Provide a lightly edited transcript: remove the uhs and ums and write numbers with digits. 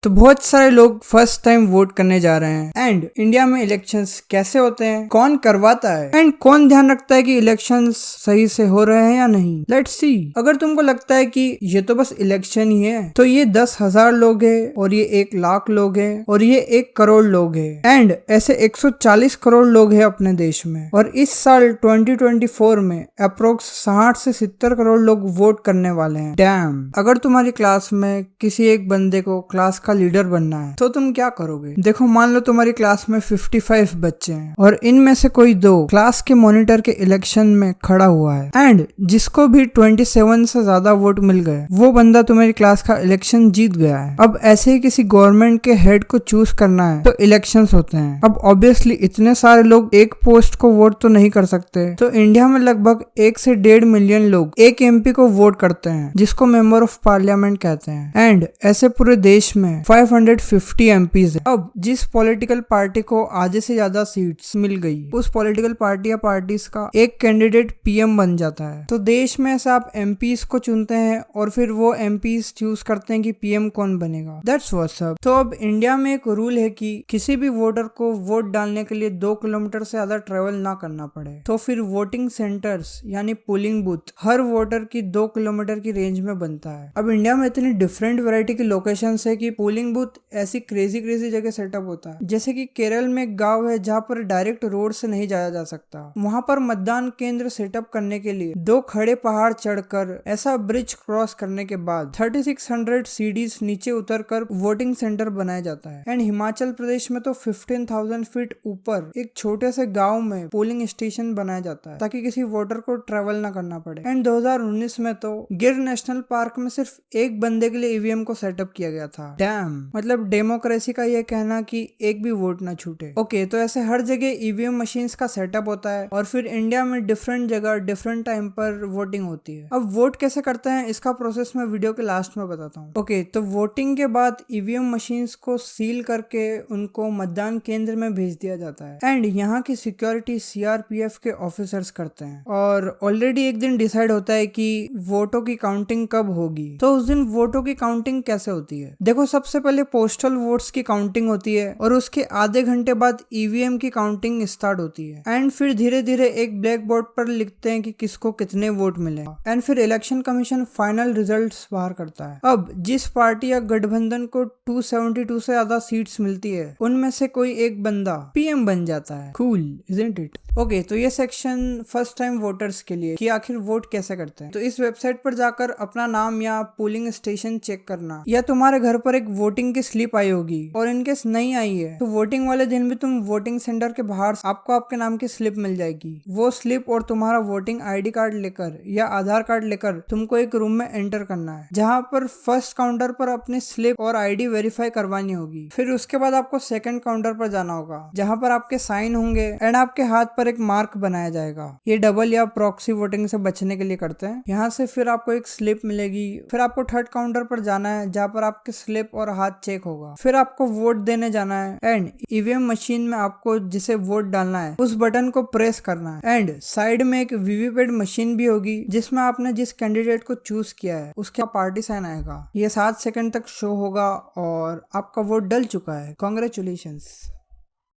तो बहुत सारे लोग फर्स्ट टाइम वोट करने जा रहे हैं। एंड इंडिया में इलेक्शंस कैसे होते हैं, कौन करवाता है एंड कौन ध्यान रखता है कि इलेक्शंस सही से हो रहे हैं या नहीं। Let's see. अगर तुमको लगता है कि ये तो बस इलेक्शन ही है, तो ये 10,000 लोग हैं और ये 1,00,000 लोग हैं और ये 1 करोड़ लोग हैं। एंड ऐसे 140 करोड़ लोग हैं अपने देश में। और इस साल 2024 में अप्रोक्स 60 से 70 करोड़ लोग वोट करने वाले हैं। डैम। अगर तुम्हारी क्लास में किसी एक बंदे को क्लास का लीडर बनना है तो तुम क्या करोगे? देखो, मान लो तुम्हारी क्लास में 55 बच्चे हैं और इनमें से कोई 2 क्लास के मॉनिटर के इलेक्शन में खड़ा हुआ है एंड जिसको भी 27 से ज्यादा वोट मिल गए, वो बंदा तुम्हारी क्लास का इलेक्शन जीत गया है। अब ऐसे ही किसी गवर्नमेंट के हेड को चूज करना है तो इलेक्शंस होते हैं। अब ऑब्वियसली इतने सारे लोग एक पोस्ट को वोट तो नहीं कर सकते, तो इंडिया में लगभग 1 से 1.5 मिलियन लोग एक एमपी को वोट करते हैं, जिसको मेंबर ऑफ पार्लियामेंट कहते हैं। एंड ऐसे पूरे देश में 550 एमपीज है। अब जिस पॉलिटिकल पार्टी को आधे से ज्यादा सीट्स मिल गई, उस पॉलिटिकल पार्टी या पार्टीज का एक कैंडिडेट पीएम बन जाता है। तो देश में ऐसा आप एमपीज को चुनते हैं और फिर वो एमपीज चूज करते हैं कि पीएम कौन बनेगा। That's what's up. तो अब इंडिया में एक रूल है कि किसी भी वोटर को वोट डालने के लिए 2 किलोमीटर से ज्यादा ट्रेवल ना करना पड़े। तो फिर वोटिंग सेंटर्स यानी पोलिंग बूथ हर वोटर की 2 किलोमीटर की रेंज में बनता है। अब इंडिया में इतनी डिफरेंट वैरायटी की लोकेशन है कि पोलिंग बूथ ऐसी क्रेजी जगह सेटअप होता है। जैसे कि केरल में एक गांव है जहां पर डायरेक्ट रोड से नहीं जाया जा सकता। वहां पर मतदान केंद्र सेटअप करने के लिए 2 खड़े पहाड़ चढ़कर ऐसा ब्रिज क्रॉस करने के बाद 3600 सीढ़ीज नीचे उतरकर वोटिंग सेंटर बनाया जाता है। एंड हिमाचल प्रदेश में तो 15,000 फीट ऊपर एक छोटे से गांव में पोलिंग स्टेशन बनाया जाता है ताकि किसी वोटर को ट्रेवल ना करना पड़े। एंड 2019 में तो गिर नेशनल पार्क में सिर्फ एक बंदे के लिए ईवीएम को सेटअप किया गया था। डैम। मतलब डेमोक्रेसी का ये कहना कि एक भी वोट ना छूटे। ओके, तो ऐसे हर जगह ईवीएम मशीन्स का सेटअप होता है और फिर इंडिया में डिफरेंट जगह डिफरेंट टाइम पर वोटिंग होती है। अब वोट कैसे करते हैं इसका प्रोसेस मैं वीडियो के लास्ट में बताता हूँ। ओके, तो वोटिंग के बाद ईवीएम मशीन्स को सील करके उनको मतदान केंद्र में भेज दिया जाता है। एंड यहाँ की सिक्योरिटी सीआरपीएफ के ऑफिसर्स करते हैं और ऑलरेडी एक दिन डिसाइड होता है कि वोटों की काउंटिंग कब होगी। तो उस दिन वोटों की काउंटिंग कैसे होती है? देखो, सबसे पहले पोस्टल वोट्स की काउंटिंग होती है और उसके आधे घंटे बाद ईवीएम की काउंटिंग स्टार्ट होती है। एंड फिर धीरे धीरे एक ब्लैक बोर्ड पर लिखते हैं कि किसको कितने वोट मिले। एंड फिर इलेक्शन कमीशन फाइनल रिजल्ट्स बाहर करता है। अब जिस पार्टी या गठबंधन को 272 से ज्यादा सीट्स मिलती है, उनमें से कोई एक बंदा पीएम बन जाता है। Cool, isn't it? ओके, तो ये सेक्शन फर्स्ट टाइम वोटर्स के लिए कि आखिर वोट कैसे करते हैं। तो इस वेबसाइट पर जाकर अपना नाम या पोलिंग स्टेशन चेक करना, या तुम्हारे घर पर एक वोटिंग की स्लिप आई होगी और इनकेस नहीं आई है तो वोटिंग वाले दिन भी तुम वोटिंग सेंटर के बाहर आपको आपके नाम की स्लिप मिल जाएगी। वो स्लिप और तुम्हारा वोटिंग आईडी कार्ड लेकर या आधार कार्ड लेकर तुमको एक रूम में एंटर करना है, जहाँ पर फर्स्ट काउंटर पर अपनी स्लिप और आईडी वेरीफाई करवानी होगी। फिर उसके बाद आपको सेकंड काउंटर पर जाना होगा, जहाँ पर आपके साइन होंगे एंड आपके हाथ पर एक मार्क बनाया जाएगा। ये डबल या प्रॉक्सी वोटिंग से बचने के लिए करते हैं। यहाँ से फिर आपको एक स्लिप मिलेगी। फिर आपको थर्ड काउंटर पर जाना है, जहाँ पर आपके स्लिप और हाथ चेक होगा। फिर आपको वोट देने जाना है एंड ईवीएम मशीन में आपको जिसे वोट डालना है उस बटन को प्रेस करना है। एंड साइड में एक वीवीपैट मशीन भी होगी जिसमें आपने जिस कैंडिडेट को चूज किया है उसका पार्टी साइन आएगा। ये 7 सेकंड तक शो होगा और आपका वोट डल चुका है। कॉन्ग्रेचुलेशंस।